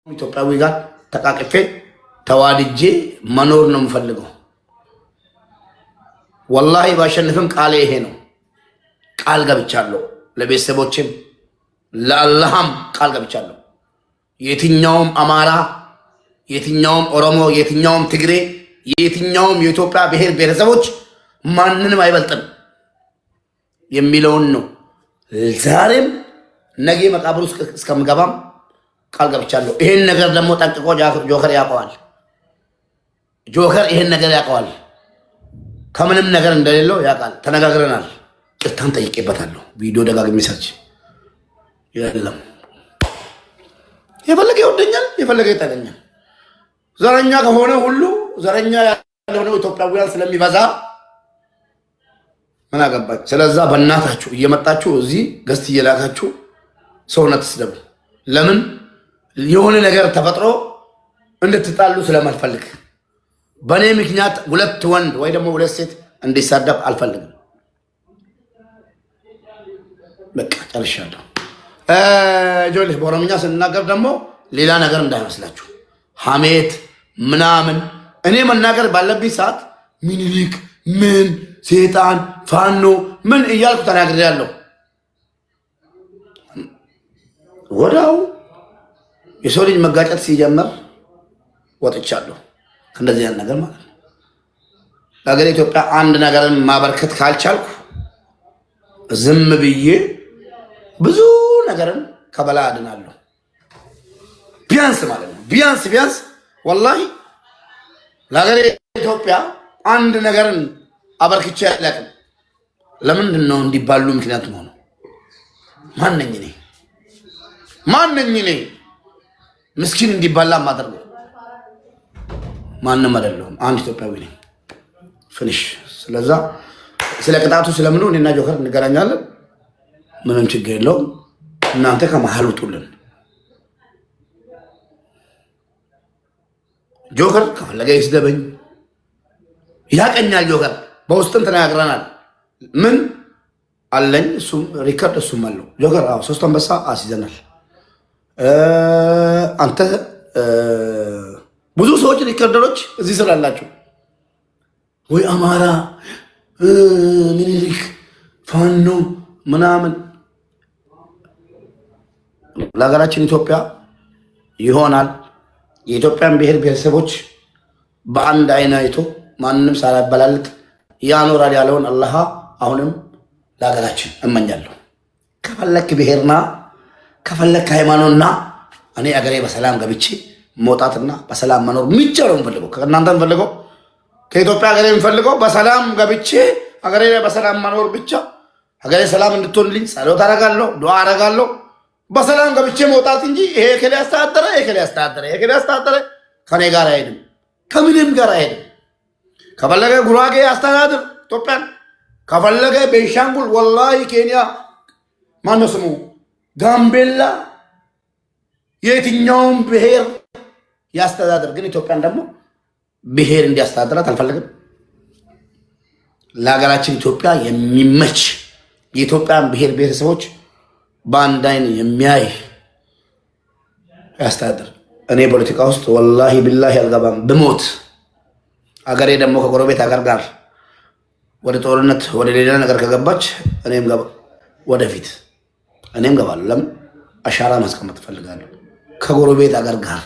ኢትዮጵያዊ ጋር ተቃቅፌ ተዋድጄ መኖር ነው የምፈልገው። ወላሂ ባሸንፍም ቃሌ ይሄ ነው። ቃል ገብቻለሁ፣ ለቤተሰቦቼም ለአላህም ቃል ገብቻለሁ። የትኛውም አማራ፣ የትኛውም ኦሮሞ፣ የትኛውም ትግሬ፣ የትኛውም የኢትዮጵያ ብሔር ብሔረሰቦች ማንንም አይበልጥም የሚለውን ነው። ዛሬም ነገ መቃብር ውስጥ እስከምገባም ቃል ገብቻለሁ። ይሄን ነገር ደግሞ ጠንቅቆ ጆከር ያውቀዋል። ጆከር ይሄን ነገር ያውቀዋል። ከምንም ነገር እንደሌለው ያውቃል። ተነጋግረናል። ቅርታን ጠይቄበታለሁ። ቪዲዮ ደጋግሜ ሰርች የለም። የፈለገ ይወደኛል፣ የፈለገ ይጠለኛል። ዘረኛ ከሆነ ሁሉ ዘረኛ ያልሆነው ኢትዮጵያውያን ስለሚበዛ ምን አገባኝ። ስለዛ በእናታችሁ እየመጣችሁ እዚህ ገስት እየላካችሁ ሰውነት ስደቡ። ለምን የሆነ ነገር ተፈጥሮ እንድትጣሉ ስለማልፈልግ በእኔ ምክንያት ሁለት ወንድ ወይ ደግሞ ሁለት ሴት እንዲሳደብ አልፈልግም። በቃ ጨርሻለሁ። ጆሌ በኦሮምኛ ስንናገር ደግሞ ሌላ ነገር እንዳይመስላችሁ ሐሜት ምናምን። እኔ መናገር ባለብኝ ሰዓት ሚኒሊክ ምን ሴጣን ፋኖ ምን እያልኩ ተናግሬያለሁ። ወዳው የሰው ልጅ መጋጨት ሲጀመር ወጥቻለሁ ከእንደዚህ አይነት ነገር ማለት ነው። ለሀገር ኢትዮጵያ አንድ ነገርን ማበርከት ካልቻልኩ ዝም ብዬ ብዙ ነገርን ከበላ አድናለሁ። ቢያንስ ማለት ነው ቢያንስ ወላሂ ለሀገር ኢትዮጵያ አንድ ነገርን አበርክቼ አላውቅም። ለምንድን ነው እንዲባሉ ምክንያት ሆነ? ማነኝ እኔ ምስኪን እንዲባላ ማደርገው? ማንም አይደለሁም። አንድ ኢትዮጵያዊ ነኝ። ፍንሽ። ስለዛ ስለ ቅጣቱ ስለምኑ እኔና ጆከር እንገናኛለን። ምንም ችግር የለውም። እናንተ ከመሀል ውጡልን። ጆከር ከፈለገ ይስደበኝ፣ ያቀኛል። ጆከር በውስጥም ተነጋግረናል። ምን አለኝ እሱም ሪከርድ እሱም አለው። ጆከር 3 አንበሳ አስይዘናል። አንተ ብዙ ሰዎች ሪከርደሮች እዚህ ስላላችሁ ወይ አማራ ሚኒሊክ ፋኖ ምናምን ለሀገራችን ኢትዮጵያ ይሆናል። የኢትዮጵያን ብሔር ብሔረሰቦች በአንድ አይን አይቶ ማንንም ሳላበላልጥ ያኖራል ያለውን አላህ አሁንም ለሀገራችን እመኛለሁ። ከፈለክ ብሔርና ከፈለክ ሃይማኖትና እኔ አገሬ በሰላም ገብቼ መውጣትና በሰላም መኖር ብቻ ነው የምፈልገው። ከእናንተ የምፈልገው ከኢትዮጵያ ሀገሬ የምፈልገው በሰላም ገብቼ ሀገሬ ላይ በሰላም መኖር ብቻ። ሀገሬ ሰላም እንድትሆንልኝ ጸሎት አደርጋለሁ፣ ዱዓ አደርጋለሁ። በሰላም ገብቼ መውጣት እንጂ ይሄ ከሌ አስተዳደረ ከኔ ጋር አይሄድም፣ ከምንም ጋር አይሄድም። ከፈለገ ጉራጌ አስተዳድር ኢትዮጵያን፣ ከፈለገ ቤንሻንጉል፣ ወላሂ ኬንያ፣ ማነው ስሙ ጋምቤላ፣ የትኛውም ብሔር ያስተዳድር። ግን ኢትዮጵያን ደግሞ ብሔር እንዲያስተዳድራት አልፈልግም። ለሀገራችን ኢትዮጵያ የሚመች የኢትዮጵያን ብሔር ብሔረሰቦች በአንድ አይን የሚያይ ያስተዳድር። እኔ ፖለቲካ ውስጥ ወላሂ ቢላሂ አልገባም። ብሞት አገሬ ደግሞ ከጎረቤት ሀገር ጋር ወደ ጦርነት ወደ ሌላ ነገር ከገባች እኔም ወደፊት እኔም ገባለሁ። ለምን አሻራ ማስቀመጥ እፈልጋለሁ። ከጎረቤት ሀገር ጋር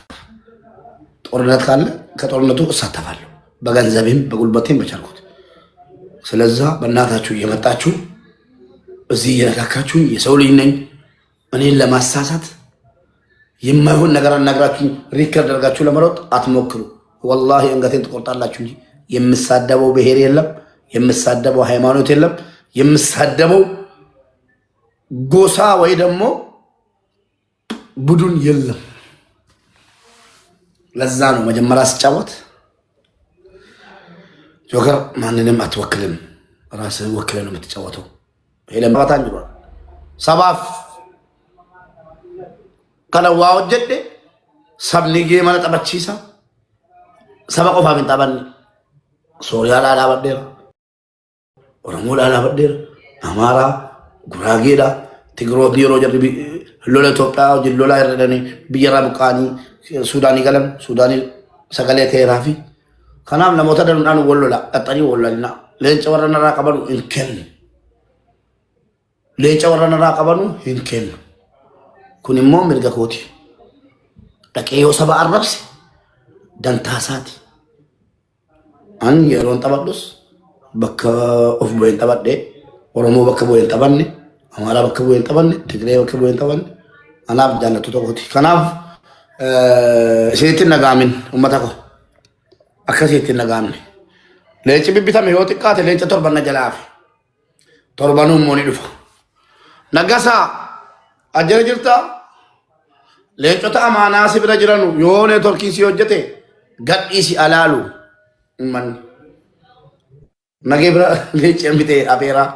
ጦርነት ካለ ከጦርነቱ እሳተፋለሁ፣ በገንዘቤም በጉልበቴም በቻልኩት። ስለዛ በእናታችሁ እየመጣችሁ እዚህ እየነካካችሁ የሰው ልጅ ነኝ እኔን ለማሳሳት የማይሆን ነገር አናግራችሁ ሪከርድ አድርጋችሁ ለመሮጥ አትሞክሩ። ወላሂ አንገቴን ትቆርጣላችሁ እንጂ የምሳደበው ብሔር የለም፣ የምሳደበው ሃይማኖት የለም፣ የምሳደበው ጎሳ ወይ ደግሞ ቡድን የለም። ለዛ ነው መጀመሪያ ስጫወት ጆከር ማንንም አትወክልም፣ ራስህን ወክለህ ነው የምትጫወተው። ሄለም ባታኝ ነው ሰባፍ ከለዋ ወጀደ ሰብኒጌ ማለት ጠበቺሳ ሰባ ቆፋ ምን ጠባን ሶሪያ ላላ በደር ኦሮሞ ላላ በደር አማራ ጉራጌዳ ትግሮ ዲሮ ጀርቢ ሎላ ኢትዮጵያ ጅሎላ ይረዳኒ ብየራ ቡቃኒ Suudaanii galan Suudaanii sagalee ta'eeraa fi kanaaf namoota danuudhaan wal lola qaxxanii wal lolinaa leenca warra narraa qabanu hin kennu. Leenca warra narraa qabanu hin kennu. Kun immoo mirga kooti. Dhaqee yoo saba arrabse dantaasaati. An yeroon taphadhus bakka of bu'een taphadhee Oromoo bakka bu'een taphanne Amaaraa bakka bu'een taphanne Tigree bakka bu'een taphanne anaaf jaallatu tokkooti. Kanaaf isinitti hin dhaga'amin uummata koo akkasitti hin dhaga'amne. Leenci bibbitame yoo xiqqaate leenca torban na jalaa hafe torbanuu immoo ni dhufa. Nagasaa ajjara jirta leencota amaanaa si bira jiranu yoo neetworkiin si hojjete gadhiisi alaalu. Man nage bira leenci bitee afeeraa